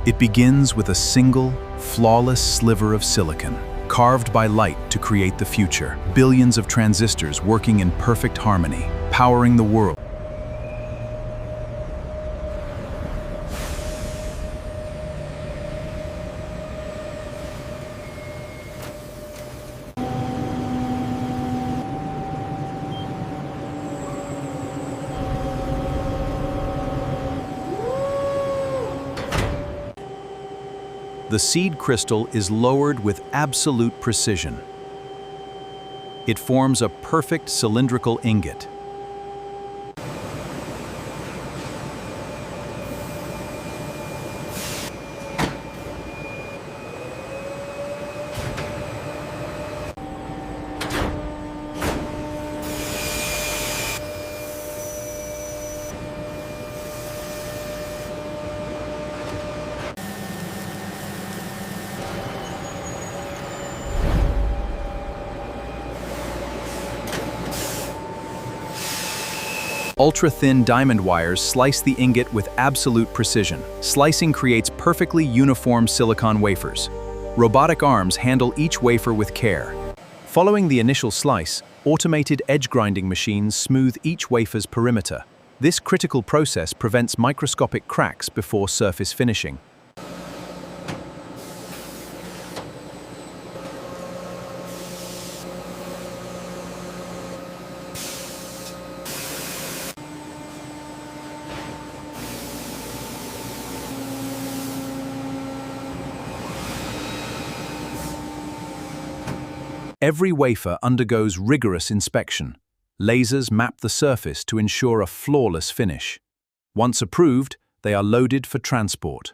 It begins with a single, flawless sliver of silicon, carved by light to create the future. Billions of transistors working in perfect harmony, powering the world. The seed crystal is lowered with absolute precision. It forms a perfect cylindrical ingot. Ultra-thin diamond wires slice the ingot with absolute precision. Slicing creates perfectly uniform silicon wafers. Robotic arms handle each wafer with care. Following the initial slice, automated edge grinding machines smooth each wafer's perimeter. This critical process prevents microscopic cracks before surface finishing. Every wafer undergoes rigorous inspection. Lasers map the surface to ensure a flawless finish. Once approved, they are loaded for transport.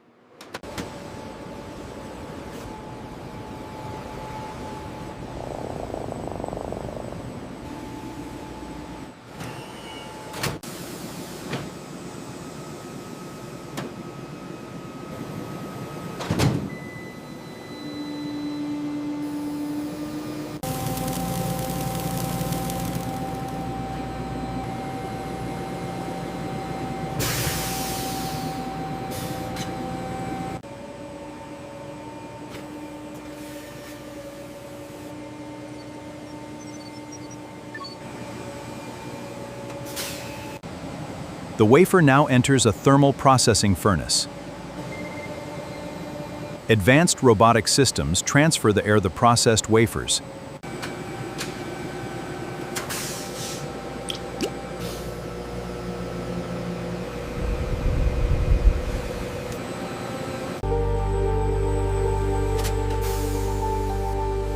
The wafer now enters a thermal processing furnace. Advanced robotic systems transfer the processed wafers.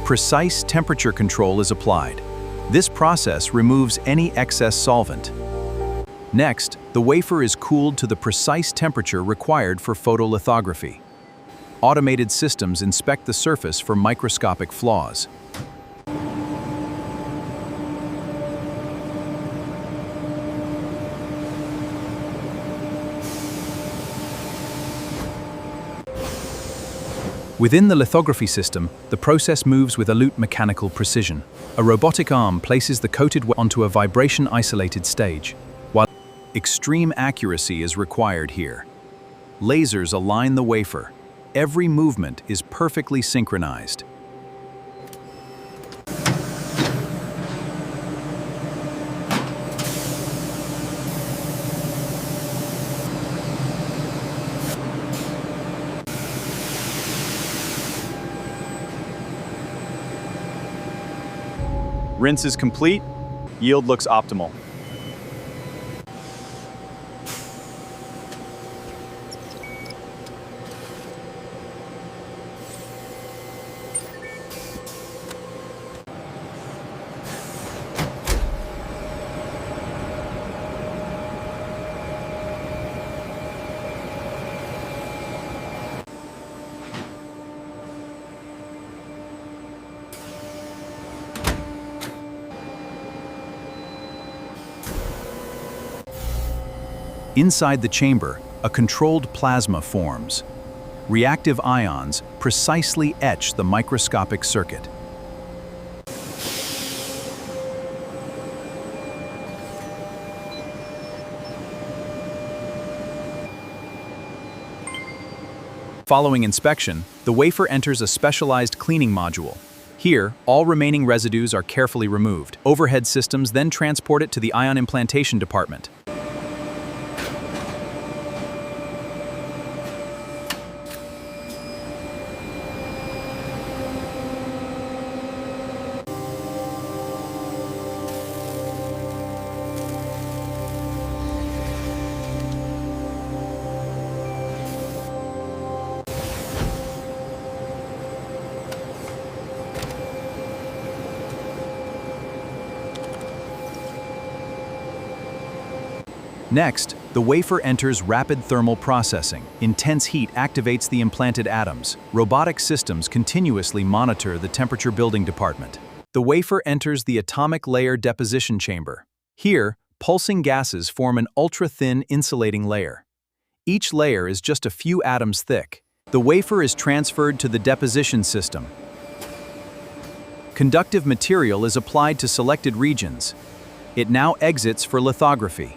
Precise temperature control is applied. This process removes any excess solvent. Next, the wafer is cooled to the precise temperature required for photolithography. Automated systems inspect the surface for microscopic flaws. Within the lithography system, the process moves with absolute mechanical precision. A robotic arm places the coated wafer onto a vibration-isolated stage. Extreme accuracy is required here. Lasers align the wafer. Every movement is perfectly synchronized. Rinse is complete. Yield looks optimal. Inside the chamber, a controlled plasma forms. Reactive ions precisely etch the microscopic circuit. Following inspection, the wafer enters a specialized cleaning module. Here, all remaining residues are carefully removed. Overhead systems then transport it to the ion implantation department. Next, the wafer enters rapid thermal processing. Intense heat activates the implanted atoms. Robotic systems continuously monitor the temperature building department. The wafer enters the atomic layer deposition chamber. Here, pulsing gases form an ultra-thin insulating layer. Each layer is just a few atoms thick. The wafer is transferred to the deposition system. Conductive material is applied to selected regions. It now exits for lithography.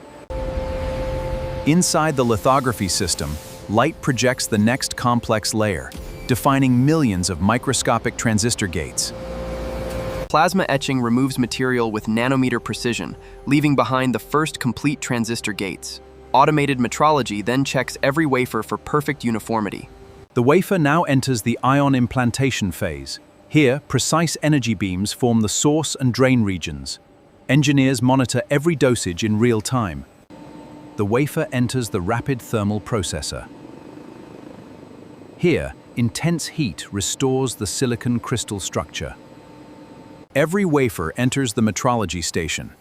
Inside the lithography system, light projects the next complex layer, defining millions of microscopic transistor gates. Plasma etching removes material with nanometer precision, leaving behind the first complete transistor gates. Automated metrology then checks every wafer for perfect uniformity. The wafer now enters the ion implantation phase. Here, precise energy beams form the source and drain regions. Engineers monitor every dosage in real time. The wafer enters the rapid thermal processor. Here, intense heat restores the silicon crystal structure. Every wafer enters the metrology station.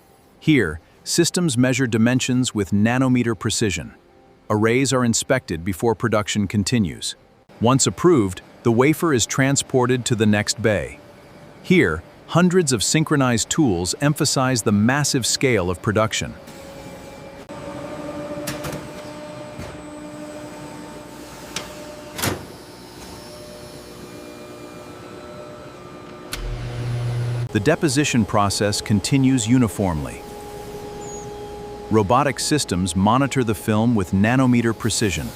Here, systems measure dimensions with nanometer precision. Arrays are inspected before production continues. Once approved, the wafer is transported to the next bay. Here, hundreds of synchronized tools emphasize the massive scale of production. The deposition process continues uniformly. Robotic systems monitor the film with nanometer precision.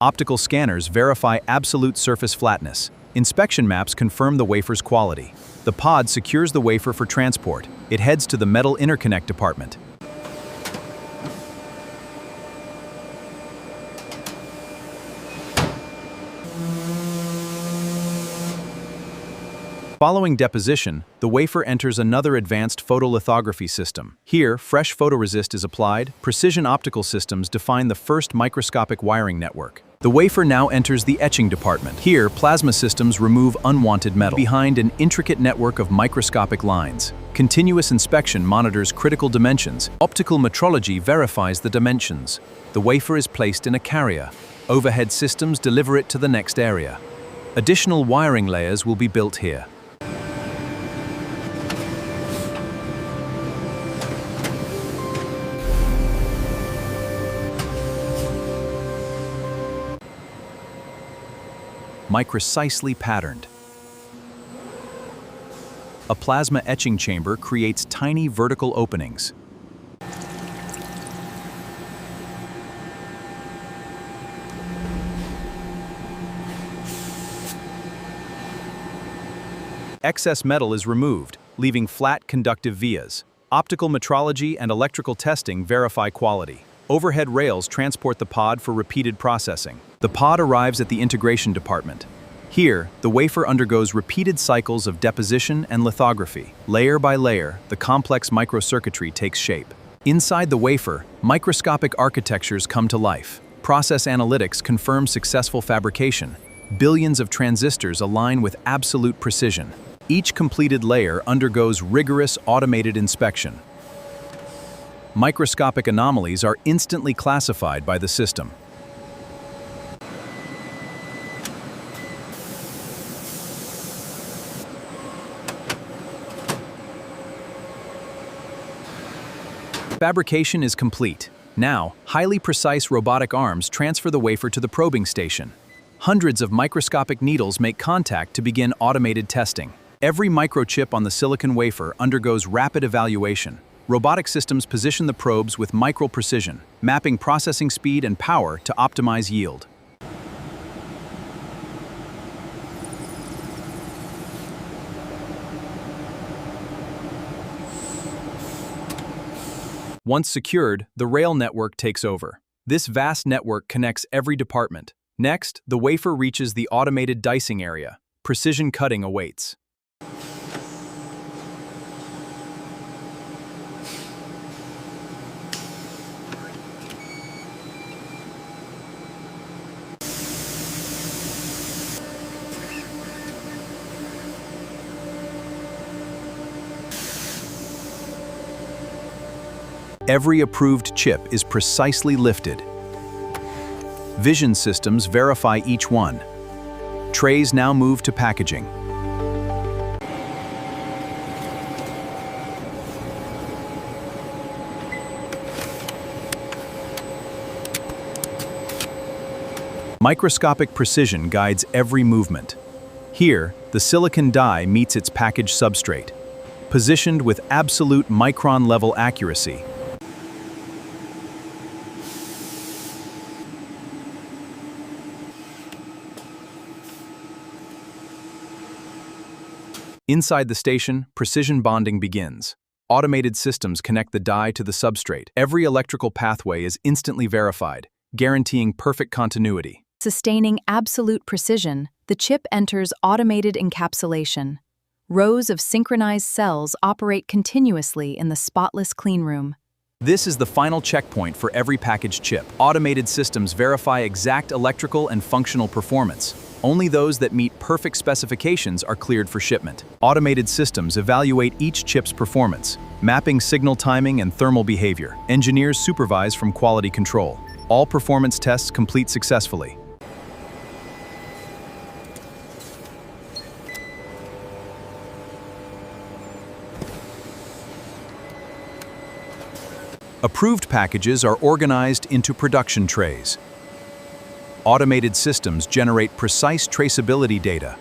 Optical scanners verify absolute surface flatness. Inspection maps confirm the wafer's quality. The pod secures the wafer for transport. It heads to the metal interconnect department. Following deposition, the wafer enters another advanced photolithography system. Here, fresh photoresist is applied. Precision optical systems define the first microscopic wiring network. The wafer now enters the etching department. Here, plasma systems remove unwanted metal behind an intricate network of microscopic lines. Continuous inspection monitors critical dimensions. Optical metrology verifies the dimensions. The wafer is placed in a carrier. Overhead systems deliver it to the next area. Additional wiring layers will be built here. Precisely patterned. A plasma etching chamber creates tiny vertical openings. Excess metal is removed, leaving flat conductive vias. Optical metrology and electrical testing verify quality. Overhead rails transport the pod for repeated processing. The pod arrives at the integration department. Here, the wafer undergoes repeated cycles of deposition and lithography. Layer by layer, the complex microcircuitry takes shape. Inside the wafer, microscopic architectures come to life. Process analytics confirm successful fabrication. Billions of transistors align with absolute precision. Each completed layer undergoes rigorous automated inspection. Microscopic anomalies are instantly classified by the system. Fabrication is complete. Now, highly precise robotic arms transfer the wafer to the probing station. Hundreds of microscopic needles make contact to begin automated testing. Every microchip on the silicon wafer undergoes rapid evaluation. Robotic systems position the probes with micro-precision, mapping processing speed and power to optimize yield. Once secured, the rail network takes over. This vast network connects every department. Next, the wafer reaches the automated dicing area. Precision cutting awaits. Every approved chip is precisely lifted. Vision systems verify each one. Trays now move to packaging. Microscopic precision guides every movement. Here, the silicon die meets its packaged substrate, positioned with absolute micron-level accuracy. Inside the station, precision bonding begins. Automated systems connect the die to the substrate. Every electrical pathway is instantly verified, guaranteeing perfect continuity. Sustaining absolute precision, the chip enters automated encapsulation. Rows of synchronized cells operate continuously in the spotless cleanroom. This is the final checkpoint for every packaged chip. Automated systems verify exact electrical and functional performance. Only those that meet perfect specifications are cleared for shipment. Automated systems evaluate each chip's performance, mapping signal timing and thermal behavior. Engineers supervise from quality control. All performance tests complete successfully. Approved packages are organized into production trays. Automated systems generate precise traceability data.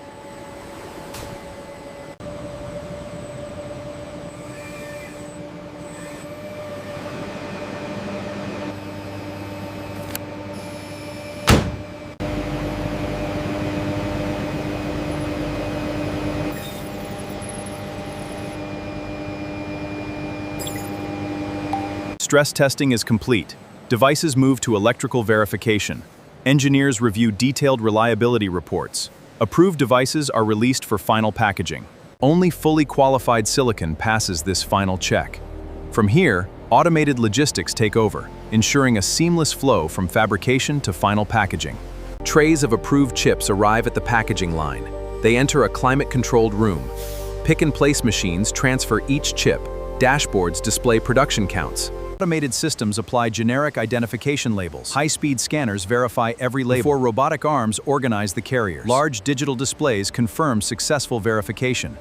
Stress testing is complete. Devices move to electrical verification. Engineers review detailed reliability reports. Approved devices are released for final packaging. Only fully qualified silicon passes this final check. From here, automated logistics take over, ensuring a seamless flow from fabrication to final packaging. Trays of approved chips arrive at the packaging line. They enter a climate-controlled room. Pick-and-place machines transfer each chip. Dashboards display production counts. Automated systems apply generic identification labels. High-speed scanners verify every label. Before robotic arms organize the carriers. Large digital displays confirm successful verification.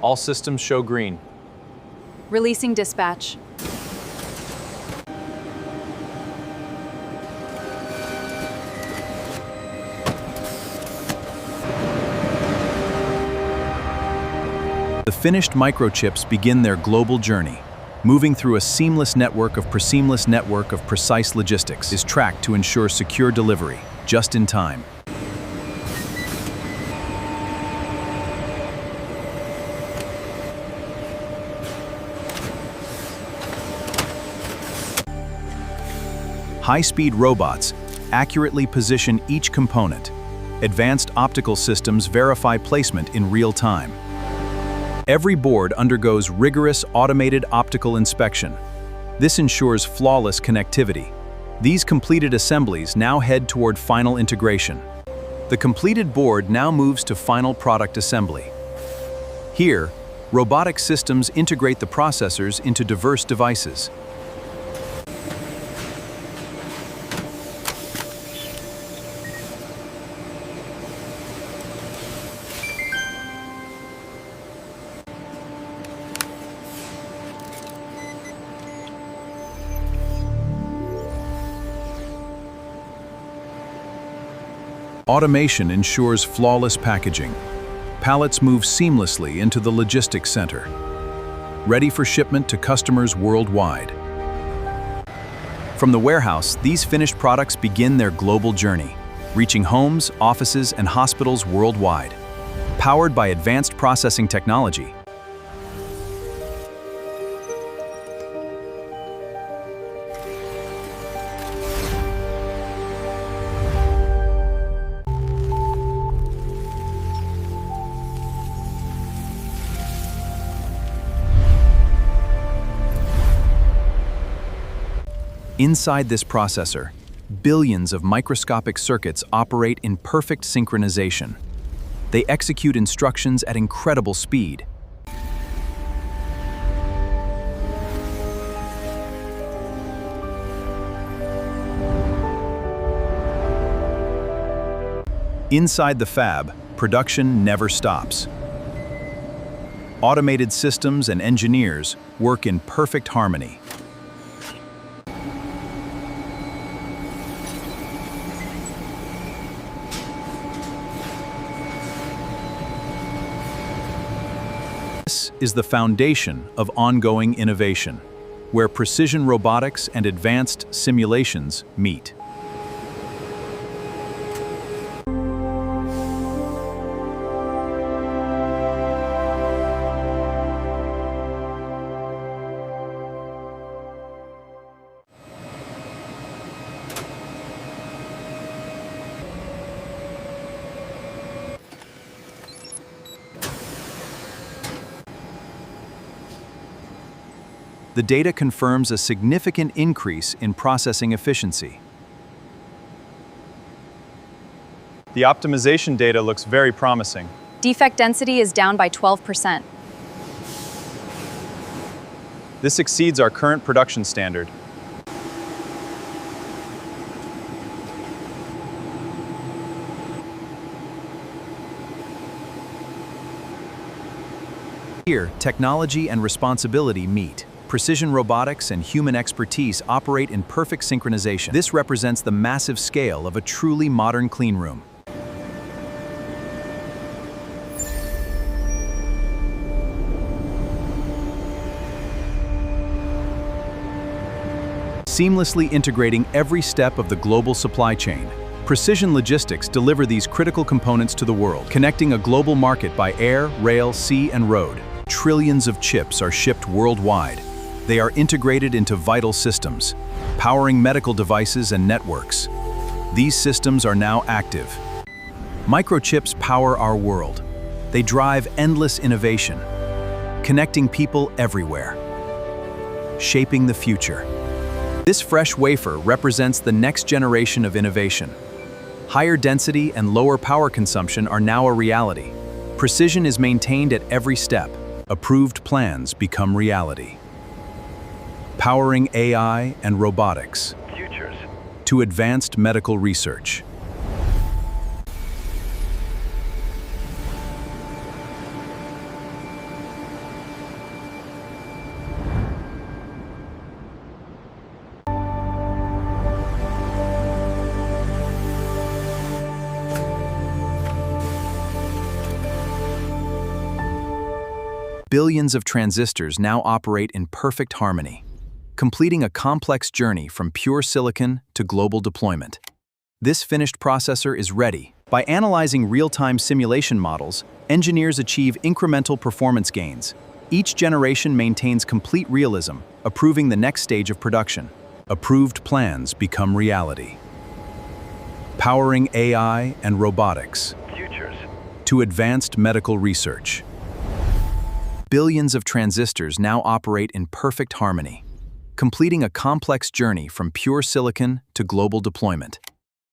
All systems show green. Releasing dispatch. The finished microchips begin their global journey. Moving through a seamless network of precise logistics is tracked to ensure secure delivery, just in time. High-speed robots accurately position each component. Advanced optical systems verify placement in real time. Every board undergoes rigorous automated optical inspection. This ensures flawless connectivity. These completed assemblies now head toward final integration. The completed board now moves to final product assembly. Here, robotic systems integrate the processors into diverse devices. Automation ensures flawless packaging. Pallets move seamlessly into the logistics center, ready for shipment to customers worldwide. From the warehouse, these finished products begin their global journey, reaching homes, offices, and hospitals worldwide. Powered by advanced processing technology, inside this processor, billions of microscopic circuits operate in perfect synchronization. They execute instructions at incredible speed. Inside the fab, production never stops. Automated systems and engineers work in perfect harmony. This is the foundation of ongoing innovation, where precision robotics and advanced simulations meet. The data confirms a significant increase in processing efficiency. The optimization data looks very promising. Defect density is down by 12%. This exceeds our current production standard. Here, technology and responsibility meet. Precision robotics and human expertise operate in perfect synchronization. This represents the massive scale of a truly modern cleanroom. Seamlessly integrating every step of the global supply chain, Precision Logistics deliver these critical components to the world, connecting a global market by air, rail, sea, and road. Trillions of chips are shipped worldwide. They are integrated into vital systems, powering medical devices and networks. These systems are now active. Microchips power our world. They drive endless innovation, connecting people everywhere, shaping the future. This fresh wafer represents the next generation of innovation. Higher density and lower power consumption are now a reality. Precision is maintained at every step. Approved plans become reality. Powering AI and robotics to advanced medical research. Billions of transistors now operate in perfect harmony, completing a complex journey from pure silicon to global deployment. This finished processor is ready. By analyzing real-time simulation models, engineers achieve incremental performance gains. Each generation maintains complete realism, approving the next stage of production. Approved plans become reality. Powering AI and robotics to advanced medical research. Billions of transistors now operate in perfect harmony, completing a complex journey from pure silicon to global deployment.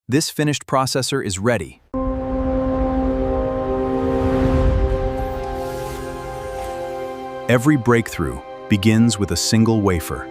This finished processor is ready. Every breakthrough begins with a single wafer.